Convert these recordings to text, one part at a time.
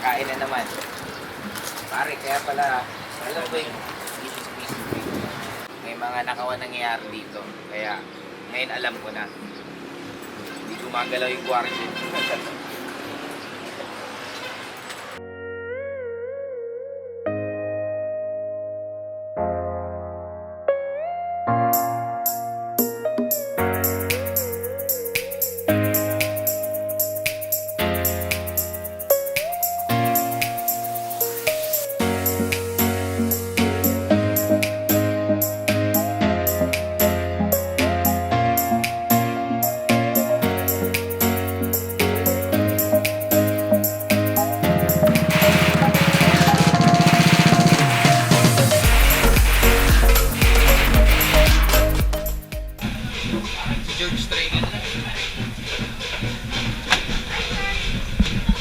kain na naman. Pare, kaya pala, alam ko yung may mga nakawan nangyayari dito. Kaya, ngayon alam ko na. Hindi gumagalaw yung quarantine. George Stregel.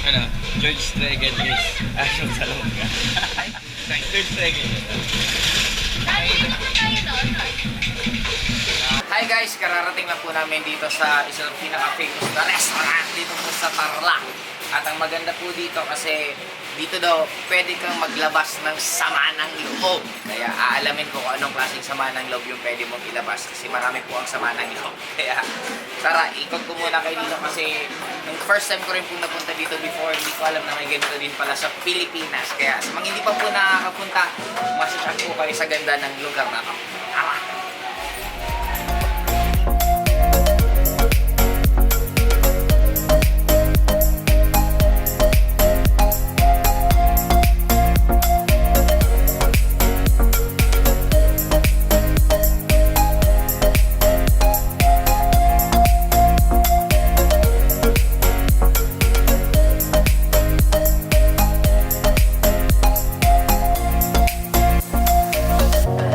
Ano? George Stregel is Ashong Salonga. George Stregel. Hi guys! Kararating lang po namin dito sa isang pinaka-famous na restaurant dito po sa Tarlac. At ang maganda po dito kasi dito daw pwede kang maglabas ng sama ng loob. Kaya aalamin ko kung anong klaseng sama ng loob yung pwede mong ilabas kasi marami po ang sama ng loob. Kaya tara, ikot ko muna kayo dito kasi yung first time ko rin po napunta dito before, hindi ko alam na may ganito din pala sa Pilipinas. Kaya sa mga hindi pa po nakakapunta, masasyak po kayo sa ganda ng lugar na ito. Tara!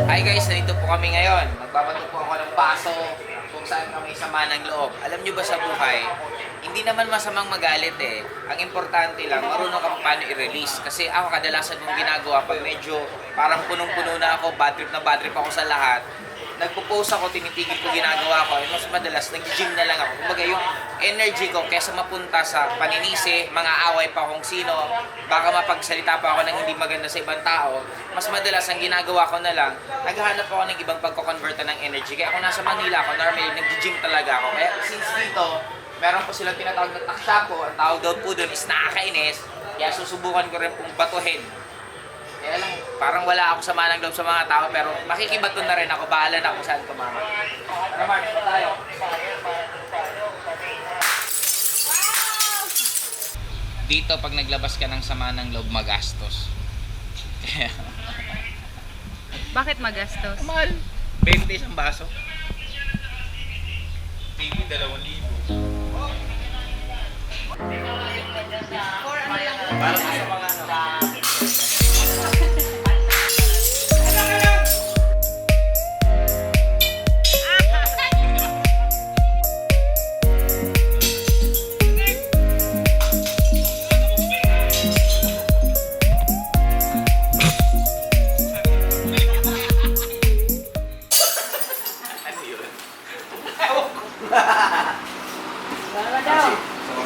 Hi guys, nandito po kami ngayon. Magbabato po ako ng baso kung saan kami sama ng loob. Alam nyo ba sa buhay, hindi naman masamang magalit eh. Ang importante lang, marunong ka paano i-release. Kasi ako kadalasan kong ginagawa pag medyo parang punong-puno na ako, bad trip ako sa lahat. Nagpo-post ako, tinitigil ko ginagawa ko. Mas madalas, nag-gym na lang ako. Kumbaga yung energy ko, kesa mapunta sa paninisi, mga away pa kung sino, baka mapagsalita pa ako ng hindi maganda sa ibang tao, mas madalas ang ginagawa ko na lang, naghahanap ako ng ibang pagko-convert ng energy. Kaya kung nasa Manila ako, normally nag-gym talaga ako. Kaya since dito, meron po silang tinatawag na takshapo, ang tawag daw po doon is nakakainis, kaya susubukan ko rin pong batuhin. Kaya lang, parang wala ako sama ng loob sa mga tao, pero makikibato na rin ako, bahala na kung saan tumama. Naman, pa tayo. Dito, pag naglabas ka ng sama ng loob, magastos. Kaya, Bakit magastos? mahal. 20 isang baso. Maybe 2,000. Para sa mga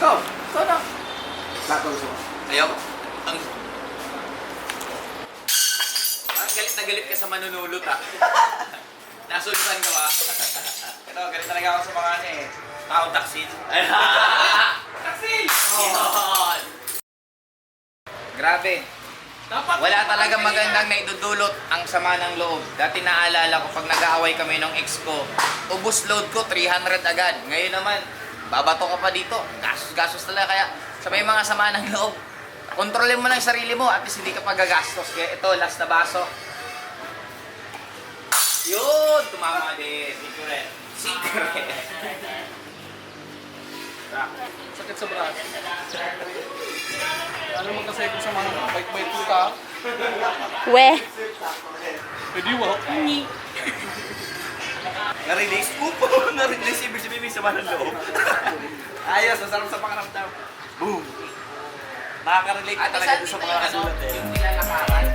Ikaw, ikaw na. Ayaw. Parang galit na galit ka sa manunulot ah. Nasulutan ka ba? Ito, galit talaga ako sa mga ano eh. Taong taksil. Taksil! Yun! Grabe. Wala talagang magandang naidudulot ang sama ng loob. Dati naalala ko pag nag-aaway kami ng ex ko, ubus load ko 300 agad. Ngayon naman, babato ka pa dito. Gastos talaga. Kaya sa may mga sama ng loob, kontrolin mo lang yung sarili mo at least hindi ka pagagastos. Kaya ito, last na baso. Yun! Tumama din. Secret. Secret. Sakit sa braso. Ano naman kasi kung sa mga bite-bite ko ka, We. pwede wak. Na-release? Upo! Na-release. Ibig sabihin may sama ng loob. Ayos, masarap sa pakaramdam. Boom! Nakaka-relate ka talaga sa mga kasulat eh. Yung nilalakaran.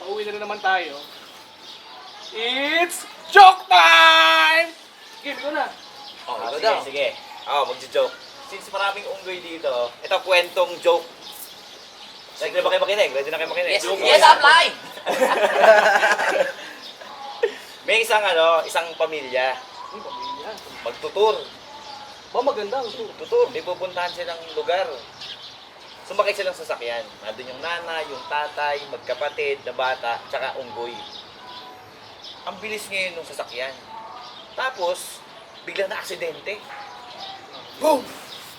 Pauwi na rin naman tayo. It's joke time! Game ko na. Oh, sige. Magjo-joke. Since maraming unggoy dito, ito kwentong joke. Ready na ba kayo makinig? Yes, yes, I'm live! May isang pamilya, Ang pamilya. magtutur. Ba maganda ang tour. Tutur, may pupuntahan silang lugar. Sumakay silang sasakyan. Nandun yung nanay, yung tatay, magkapatid, na bata, tsaka unggoy. Ang bilis ngayon ng sasakyan. Tapos, bigla na aksidente. Boom!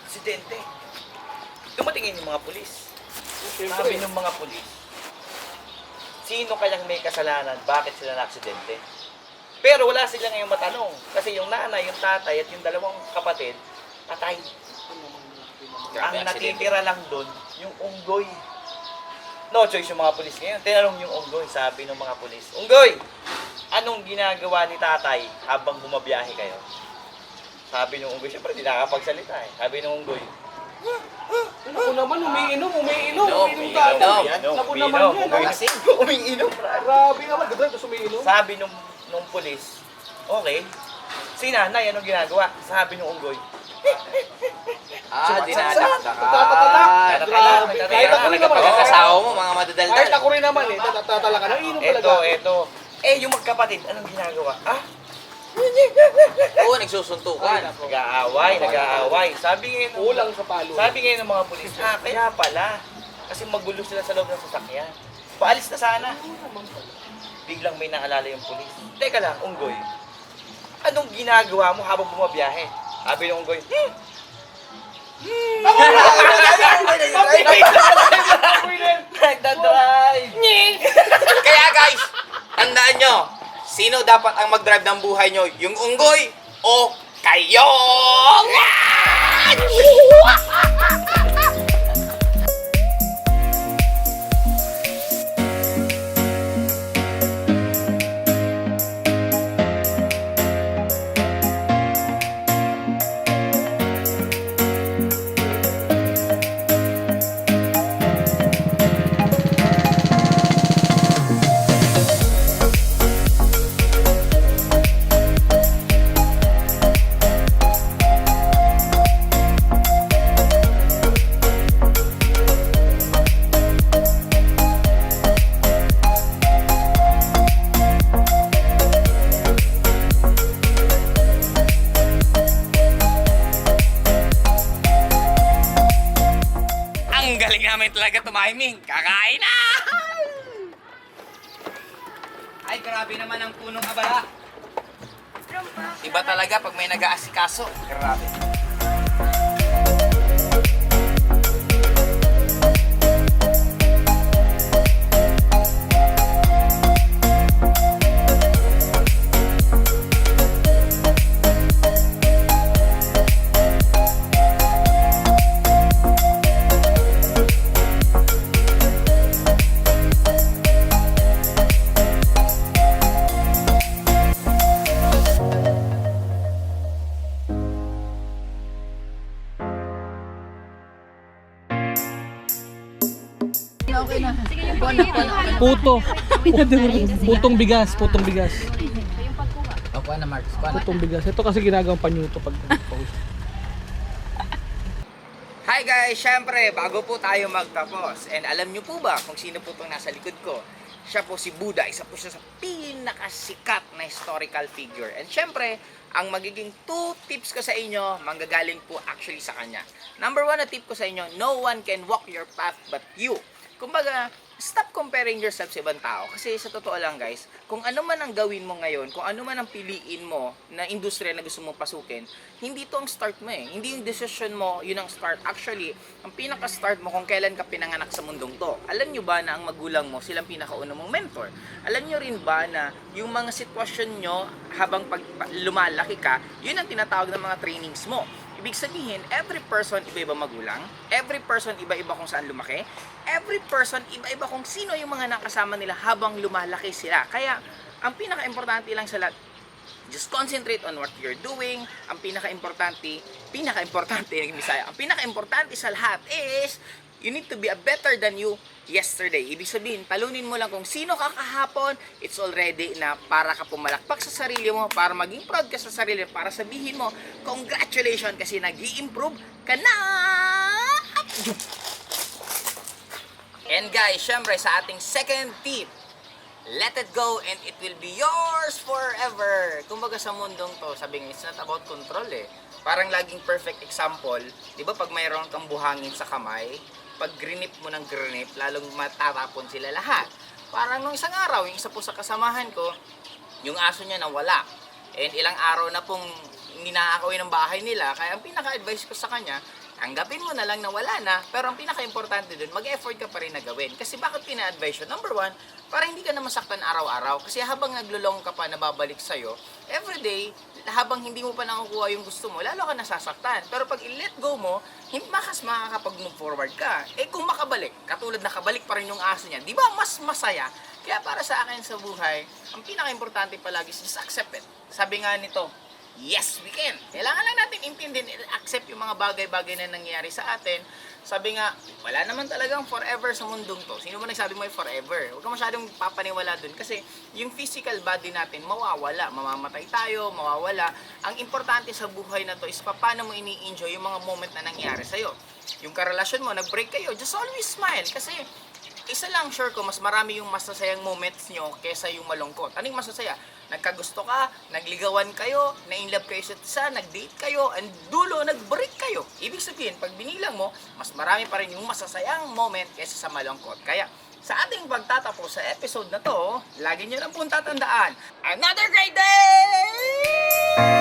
Aksidente. Dumatingin yung mga pulis. Sabi ng mga pulis, sino kayang may kasalanan? Bakit sila na-aksidente? Pero wala sila ngayong matanong. Kasi yung nanay, yung tatay, at yung dalawang kapatid, patay. Grabe, Ang aksidente. natitira lang doon, yung unggoy. No choice yung mga pulis ngayon. Tinanong yung unggoy, sabi ng mga pulis, Unggoy, anong ginagawa ni tatay habang bumabiyahe kayo? Sabi ng unggoy, syempre, hindi nakakapagsalita eh. Sabi ng unggoy, Naku naman, umiinom Inom, tayo. inom. Naku naman yan. Lasing. umiinom. Grabe naman, ganda tapos umiinom. Sabi nung pulis, okay, si nanay, anong ginagawa? Sabi ng unggoy, Dinanak ka. Tatatalak. Grabe. Kahit ako rin naman. Pagkakasawa mo, mga Kahit madadaldal. ako rin naman eh, tatatala ka. Naiinom talaga. eto. Yung magkapatid, anong ginagawa? Oo, nagsusuntukan. Nag-aaway. Sabi ngayon, Kulang sa palo. sabi ngayon ng mga pulis, kaya pala. Kasi magulo sila sa loob ng sasakyan. Paalis na sana. Biglang may naalala yung pulis. Teka lang, unggoy. Anong ginagawa mo habang bumabiyahe? Sabi ng unggoy, nagdadrive. Kaya guys, tandaan nyo, sino dapat ang mag-drive ng buhay nyo? Yung unggoy o kayo? Ang galing namin talaga tumiming. Kakain na! Ay, grabe naman ang punong abala. Iba talaga pag may nag-aasikaso. Grabe. Puto. Putong bigas. Ako na, Marcos. Putong bigas. Ito kasi ginagawang panyuto pag post. Hi guys! Syempre, bago po tayo magtapos, and alam nyo po ba kung sino po itong nasa likod ko? Siya po si Buddha, isa po siya sa pinakasikat na historical figure. And syempre, ang magiging 2 tips ko sa inyo, manggagaling po actually sa kanya. Number 1 na tip ko sa inyo, no one can walk your path but you. Kumbaga, stop comparing yourself sa ibang tao. Kasi sa totoo lang guys, kung ano man ang gawin mo ngayon, kung ano man ang piliin mo na industriya na gusto mong pasukin, hindi to ang start mo eh. Hindi yung decision mo, yun ang start. Actually, ang pinaka-start mo kung kailan ka pinanganak sa mundong to. Alam nyo ba na ang magulang mo, silang pinakauna mong mentor? Alam nyo rin ba na yung mga sitwasyon nyo habang lumalaki ka, yun ang tinatawag ng mga trainings mo. Ibig sabihin, every person iba-iba magulang, every person iba-iba kung saan lumaki, every person iba-iba kung sino yung mga nakasama nila habang lumalaki sila. Kaya, ang pinaka-importante lang sa lahat, just concentrate on what you're doing. Ang pinaka-importante, naging Bisaya, ang pinaka-importante sa lahat is You need to be a better than you yesterday. Ibig sabihin, talunin mo lang kung sino ka kahapon, it's already na para ka pumalakpak sa sarili mo, para maging proud ka sa sarili mo, para sabihin mo, congratulations kasi nag-i-improve ka na! And guys, syempre sa ating second tip, let it go and it will be yours forever. Kumbaga sa mundong to, sabi nga, it's not about control eh. Parang laging perfect example, di ba pag mayroon kang buhangin sa kamay, pag grinip mo ng grinip, lalong matatapon sila lahat. Parang nung isang araw, yung isa po sa kasamahan ko, yung aso niya nawala. And ilang araw na pong hindi nakakawin ng bahay nila, kaya ang pinaka-advice ko sa kanya, tanggapin mo na lang na wala na, pero ang pinaka-importante dun, mag-effort ka pa rin na gawin. Kasi bakit pina-advise yun? Number one, para hindi ka na masaktan araw-araw. Kasi habang naglulong ka pa na babalik sa'yo, everyday, habang hindi mo pa nakukuha yung gusto mo, lalo ka nasasaktan. Pero pag i-let go mo, hindi makakapag-move forward ka. Eh kung makabalik, katulad nakabalik pa rin yung aso niya, di ba mas masaya? Kaya para sa akin sa buhay, ang pinaka-importante palagi is just accept it. Sabi nga nito, yes, we can. Kailangan lang natin intindihin, accept yung mga bagay-bagay na nangyayari sa atin. Sabi nga, wala naman talagang forever sa mundong to. Sino ba nagsabi mo yung forever? Huwag ka masyadong papaniwala dun kasi yung physical body natin mawawala. Mamamatay tayo, mawawala. Ang importante sa buhay na to is paano mo ini-enjoy yung mga moment na nangyari sa'yo. Yung karelasyon mo, nag-break kayo, just always smile. Kasi isa lang sure ko, mas marami yung masasayang moments nyo kesa yung malungkot. Anong masasaya? Nagkagusto ka, nagligawan kayo, na-inlove kayo sa isa, nag-date kayo, and dulo, nag-break kayo. Ibig sabihin, pag binilang mo, mas marami pa rin yung masasayang moment kesa sa malungkot. Kaya, sa ating pagtatapos sa episode na to, lagi nyo lang pong tatandaan, another great day!